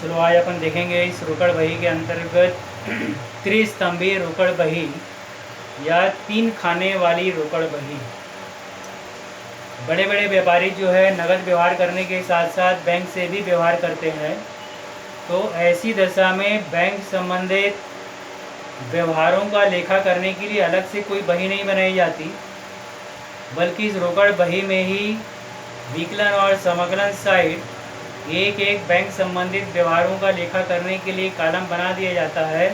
चलो आज अपन देखेंगे इस रोकड़ बही के अंतर्गत त्रिस्तंभीय रोकड़ बही या 3 खाने वाली रोकड़ बही। बड़े बड़े व्यापारी जो है नगद व्यवहार करने के साथ साथ बैंक से भी व्यवहार करते हैं, तो ऐसी दशा में बैंक संबंधित व्यवहारों का लेखा करने के लिए अलग से कोई बही नहीं बनाई जाती, बल्कि इस रोकड़ बही में ही विकलन और समकलन साइड एक एक बैंक संबंधित व्यवहारों का लेखा करने के लिए कॉलम बना दिया जाता है,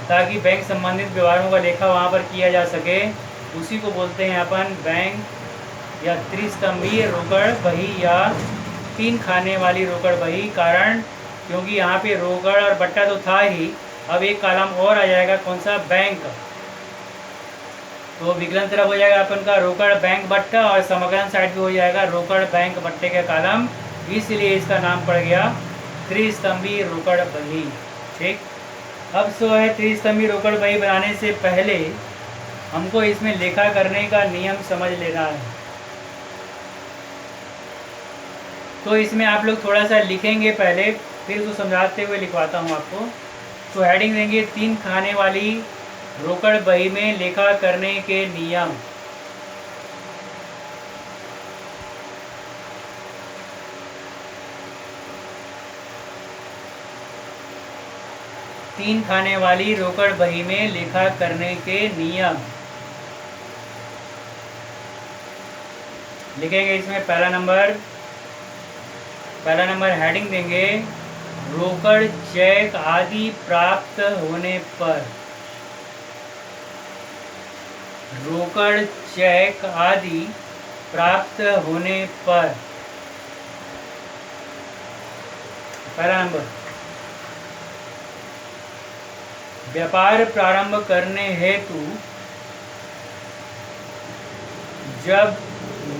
ताकि बैंक संबंधित व्यवहारों का लेखा वहाँ पर किया जा सके। उसी को बोलते हैं अपन बैंक या त्रिस्तंभीय रोकड़ बही या 3 खाने वाली रोकड़ बही। कारण क्योंकि यहाँ पे रोकड़ और बट्टा तो था ही, अब एक कॉलम और आ जाएगा, कौन सा? बैंक। तो विकलन तरफ हो जाएगा अपन का रोकड़ बैंक बट्टा और समकलन साइड पे हो जाएगा रोकड़ बैंक बट्टे का कॉलम, इसलिए इसका नाम पड़ गया त्रिस्तंभीय रोकड़ बही। ठीक, अब सो है त्रिस्तंभीय रोकड़ बही बनाने से पहले हमको इसमें लेखा करने का नियम समझ लेना है। तो इसमें आप लोग थोड़ा सा लिखेंगे पहले, फिर उसको समझाते हुए लिखवाता हूँ आपको। तो हेडिंग देंगे 3 खाने वाली रोकड़ बही में लेखा करने के नियम। तीन खाने वाली रोकड़ बही में लेखा करने के नियम लिखेंगे। इसमें पहला नंबर हेडिंग देंगे रोकड़ चेक आदि प्राप्त होने पर। रोकड़ चेक आदि प्राप्त होने पर पहला नंबर, व्यापार प्रारंभ करने हेतु जब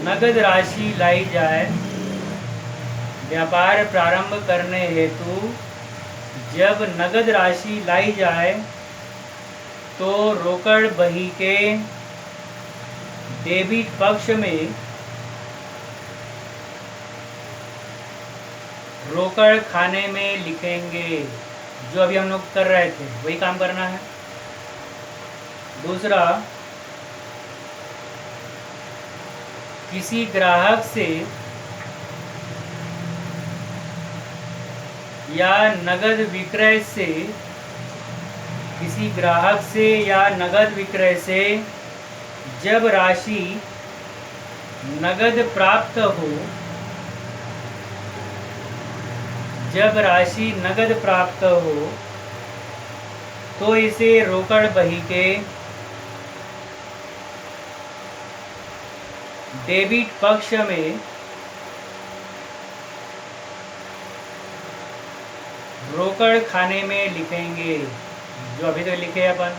नगद राशि लाई जाए। व्यापार प्रारंभ करने हेतु जब नगद राशि लाई जाए तो रोकड़ बही के डेबिट पक्ष में रोकड़ खाने में लिखेंगे। जो अभी हम लोग कर रहे थे वही काम करना है। दूसरा, किसी ग्राहक से या नगद विक्रय से, किसी ग्राहक से या नगद विक्रय से जब राशि नगद प्राप्त हो, जब राशि नगद प्राप्त हो तो इसे रोकड़ बही के डेबिट पक्ष में रोकड़ खाने में लिखेंगे, जो अभी तक लिखे अपन।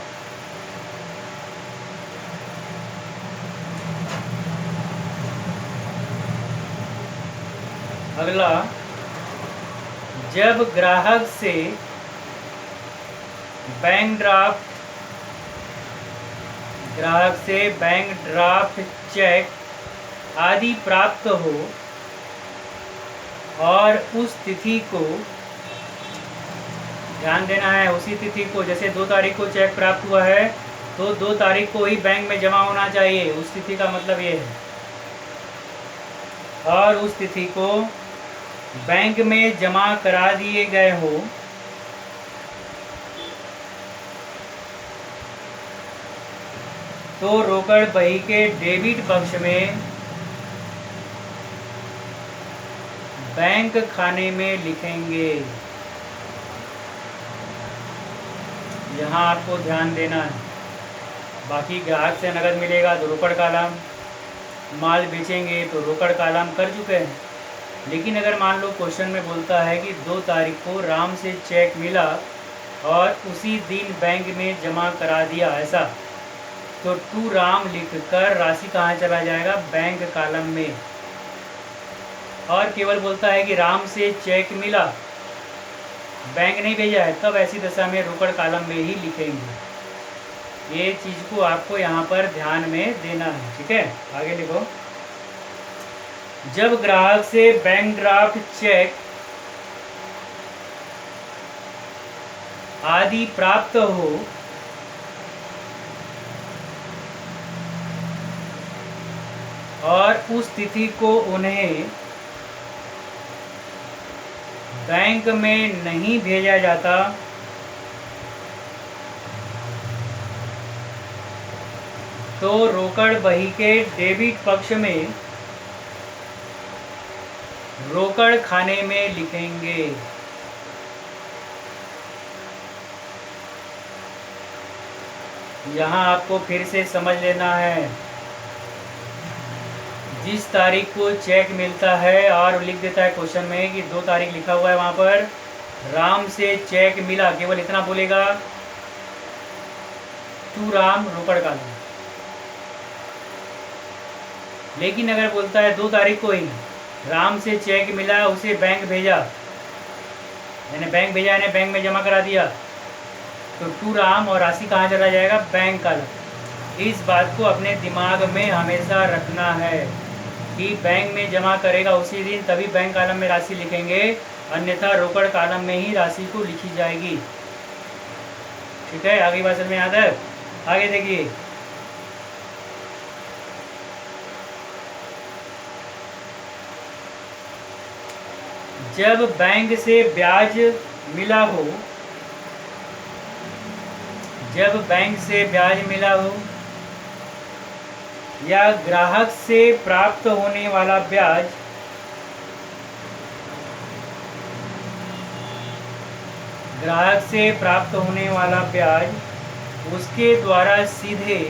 अगला, जब ग्राहक से बैंक ड्राफ्ट चेक आदि प्राप्त हो और उस तिथि को, ध्यान देना है, उसी तिथि को, जैसे 2 तारीख को चेक प्राप्त हुआ है तो 2 तारीख को ही बैंक में जमा होना चाहिए। उस तिथि का मतलब ये है। और उस तिथि को बैंक में जमा करा दिए गए हो तो रोकड़ बही के डेबिट पक्ष में बैंक खाने में लिखेंगे। यहाँ आपको ध्यान देना है। बाकी ग्राहक से नगद मिलेगा तो रोकड़ कॉलम, माल बेचेंगे तो रोकड़ कॉलम कर चुके हैं। लेकिन अगर मान लो क्वेश्चन में बोलता है कि 2 तारीख को राम से चेक मिला और उसी दिन बैंक में जमा करा दिया, ऐसा, तो टू राम लिखकर राशि कहाँ चला जाएगा? बैंक कॉलम में। और केवल बोलता है कि राम से चेक मिला, बैंक नहीं भेजा है, तब ऐसी दशा में रोकड़ कॉलम में ही लिखेंगे। ये चीज़ को आपको यहाँ पर ध्यान में देना है। ठीक है, आगे लिखो। जब ग्राहक से बैंक ड्राफ्ट चेक आदि प्राप्त हो और उस तिथि को उन्हें बैंक में नहीं भेजा जाता तो रोकड़ बही के डेबिट पक्ष में रोकड़ खाने में लिखेंगे। यहाँ आपको फिर से समझ लेना है। जिस तारीख को चेक मिलता है और लिख देता है क्वेश्चन में कि 2 तारीख लिखा हुआ है, वहाँ पर राम से चेक मिला, केवल इतना बोलेगा, टू राम रोकड़ कालम। लेकिन अगर बोलता है 2 तारीख को ही राम से चेक मिला, उसे बैंक भेजा, यानी बैंक भेजा यानी बैंक में जमा करा दिया, तो टू राम और राशि कहाँ चला जाएगा? बैंक कालम। इस बात को अपने दिमाग में हमेशा रखना है कि बैंक में जमा करेगा उसी दिन, तभी बैंक कालम में राशि लिखेंगे, अन्यथा रोकड़ कालम में ही राशि को लिखी जाएगी। ठीक है, आगे बात समझ में आता है? आगे देखिए, जब बैंक से ब्याज मिला हो, जब बैंक से ब्याज मिला हो या ग्राहक से प्राप्त होने वाला ब्याज ग्राहक से प्राप्त होने वाला ब्याज उसके द्वारा सीधे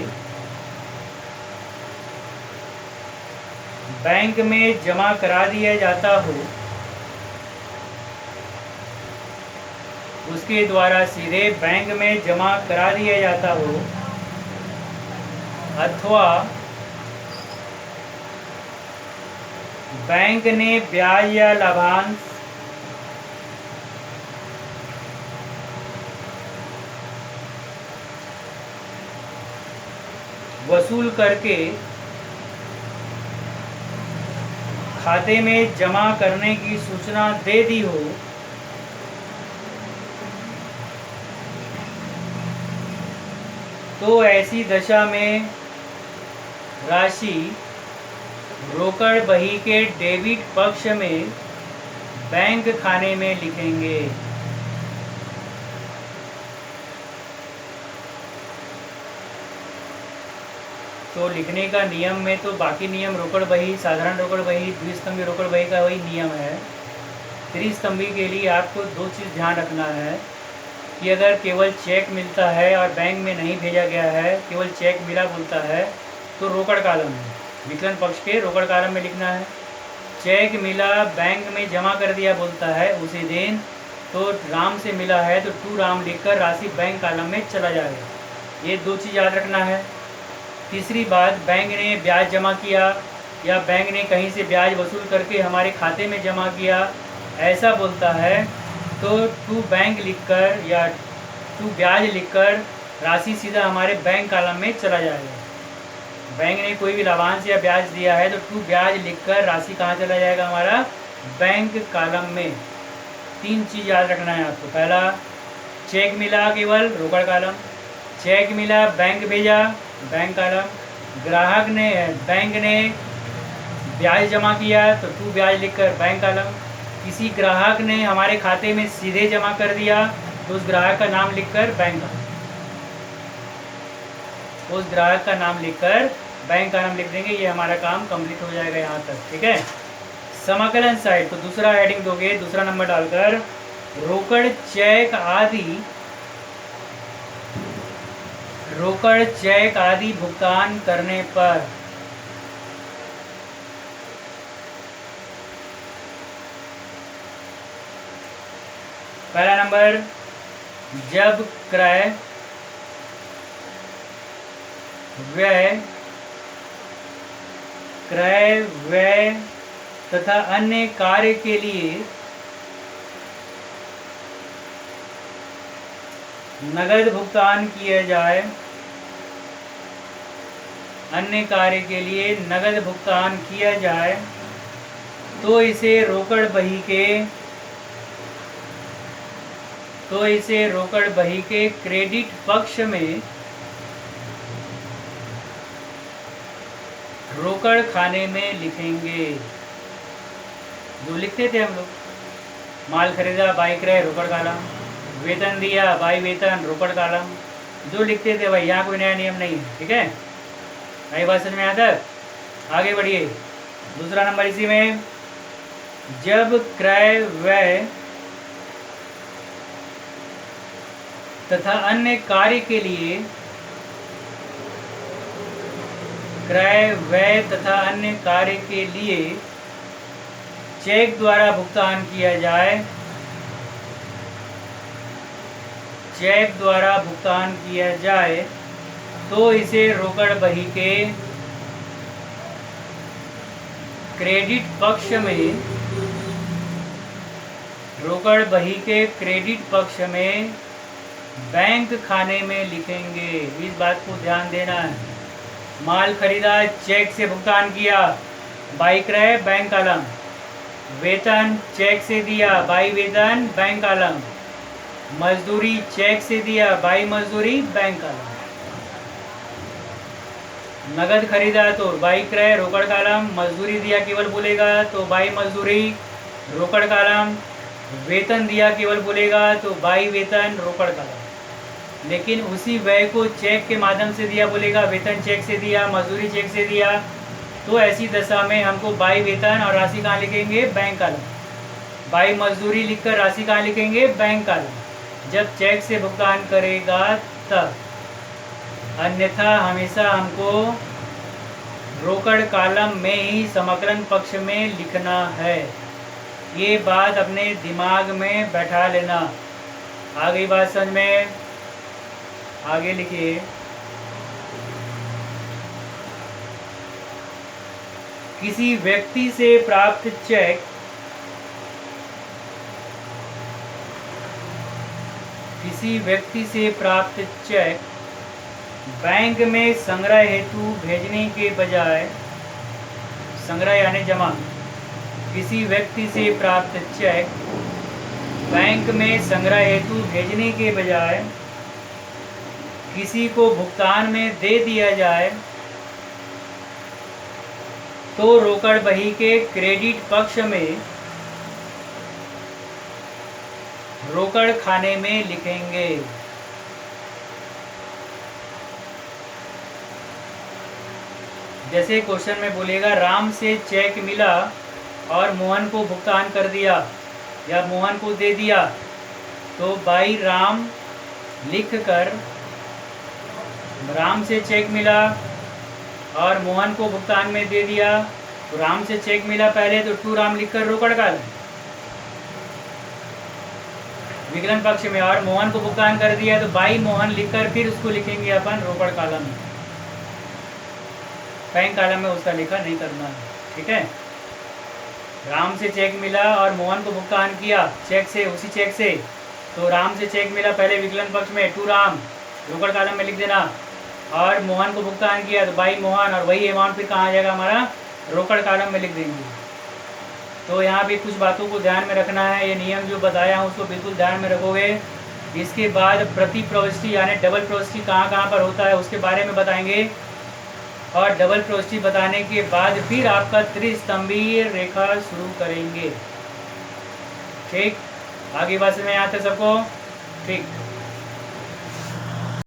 बैंक में जमा करा दिया जाता हो, उसके द्वारा सीधे बैंक में जमा करा दिया जाता हो, अथवा बैंक ने ब्याज या लाभांश वसूल करके खाते में जमा करने की सूचना दे दी हो, तो ऐसी दशा में राशि रोकड़ बही के डेबिट पक्ष में बैंक खाने में लिखेंगे। तो लिखने का नियम में तो बाकी नियम रोकड़ बही, साधारण रोकड़ बही, द्विस्तंभी रोकड़ बही का वही नियम है। त्रिस्तंभी के लिए आपको 2 चीज़ ध्यान रखना है कि अगर केवल चेक मिलता है और बैंक में नहीं भेजा गया है, केवल चेक मिला बोलता है, तो रोकड़ कालम है, विकलन पक्ष के रोकड़ कालम में लिखना है। चेक मिला, बैंक में जमा कर दिया बोलता है उसी दिन, तो राम से मिला है तो टू राम लिखकर राशि बैंक कालम में चला जाएगा। ये 2 चीज़ याद रखना है। तीसरी बात, बैंक ने ब्याज जमा किया या बैंक ने कहीं से ब्याज वसूल करके हमारे खाते में जमा किया, ऐसा बोलता है, तो टू बैंक लिखकर या टू ब्याज लिखकर राशि सीधा हमारे बैंक कालम में चला जाएगा। बैंक ने कोई भी लाभांश या ब्याज दिया है तो टू ब्याज लिखकर राशि कहाँ चला जाएगा? हमारा बैंक कालम में। 3 चीज़ याद रखना है आपको। पहला, चेक मिला केवल रोकड़ कालम, चेक मिला बैंक भेजा बैंक कालम, ग्राहक ने बैंक ने ब्याज जमा किया तो टू ब्याज लिखकर बैंक कालम, किसी ग्राहक ने हमारे खाते में सीधे जमा कर दिया तो उस ग्राहक का नाम लिखकर बैंक कालम, उस ग्राहक का नाम लिखकर बैंक कालम लिख देंगे। ये हमारा काम कंप्लीट हो जाएगा यहाँ तक। ठीक है, समाकलन साइड तो दूसरा हेडिंग दोगे, दूसरा नंबर डालकर रोकड़ चेक आदि भुगतान करने पर पहला नंबर, जब क्रय व्यय तथा अन्य कार्य के लिए नगद भुगतान किया जाए, अन्य कार्य के लिए नगद भुगतान किया जाए, तो इसे रोकड़ बही तो इसे रोकड़ बही के क्रेडिट पक्ष में रोकड़ खाने में लिखेंगे। जो लिखते थे हम लोग, माल खरीदा बाई क्रय रोकड़ कालम, वेतन दिया बाई वेतन रोकड़ कालम, जो लिखते थे भाई, यहाँ कोई नया नियम नहीं है। ठीक है, नई बात समझ में आता है? आगे बढ़िए। दूसरा नंबर इसी में, जब क्रय व्यय तथा अन्य कार्य के लिए क्रय व्यय तथा अन्य कार्य के लिए चेक द्वारा भुगतान किया जाए, चेक द्वारा भुगतान किया जाए, तो इसे रोकड़ बही के क्रेडिट पक्ष में रोकड़ बही के क्रेडिट पक्ष में बैंक खाने में लिखेंगे। इस बात को ध्यान देना है। माल खरीदा चेक से भुगतान किया, बाई क्रय बैंक कॉलम, वेतन चेक से दिया बाई वेतन बैंक कॉलम, मजदूरी चेक से दिया बाई मजदूरी बैंक कॉलम, नगद खरीदा तो बाई क्रय रोकड़ कॉलम, मजदूरी दिया केवल बोलेगा तो बाई मजदूरी रोकड़ कॉलम, वेतन दिया केवल बोलेगा तो बाई वेतन रोकड़ कॉलम। लेकिन उसी व्यय को चेक के माध्यम से दिया बोलेगा, वेतन चेक से दिया, मजदूरी चेक से दिया, तो ऐसी दशा में हमको बाई वेतन और राशि कहाँ लिखेंगे? Bank column. बाई मजदूरी लिखकर राशि कहाँ लिखेंगे? Bank column. जब चेक से भुगतान करेगा तब, अन्यथा हमेशा हमको रोकड़ कॉलम में ही समकलन पक्ष में लिखना है। ये बात अपने दिमाग में बैठा लेना। आ गई बात समझ में? आगे लिखिए, किसी व्यक्ति से प्राप्त चेक बैंक में संग्रह हेतु भेजने के बजाय, संग्रह यानी जमा, किसी व्यक्ति से प्राप्त चेक बैंक में संग्रह हेतु भेजने के बजाय किसी को भुगतान में दे दिया जाए, तो रोकड़ बही के क्रेडिट पक्ष में रोकड़ खाने में लिखेंगे। जैसे क्वेश्चन में बोलेगा, राम से चेक मिला और मोहन को भुगतान कर दिया या मोहन को दे दिया, तो बाई राम लिखकर, राम से चेक मिला और मोहन को भुगतान में दे दिया, तो राम से चेक मिला पहले तो टू राम लिखकर रोकड़ कॉलम विकलन पक्ष में, और मोहन को भुगतान कर दिया तो बाई मोहन लिखकर फिर उसको लिखेंगे अपन रोकड़ कॉलम में। बैंक कॉलम में उसका लेखा नहीं करना है। ठीक है, राम से चेक मिला और मोहन को भुगतान किया चेक से, उसी चेक से, तो राम से चेक मिला पहले विकलन पक्ष में टू राम रोकड़ कॉलम में लिख देना, और मोहन को भुगतान किया तो बाई मोहन, और वही अमाउंट फिर कहाँ आ जाएगा हमारा? रोकड़ कॉलम में लिख देंगे। तो यहाँ भी कुछ बातों को ध्यान में रखना है। ये नियम जो बताया हूँ उसको बिल्कुल ध्यान में रखोगे। इसके बाद प्रति प्रविष्टि यानी डबल प्रविष्टि कहाँ कहाँ पर होता है उसके बारे में बताएंगे, और डबल प्रविष्टि बताने के बाद फिर आपका त्रिस्तंभीय रेखा शुरू करेंगे। ठीक, आगे बात में आता है सबको? ठीक।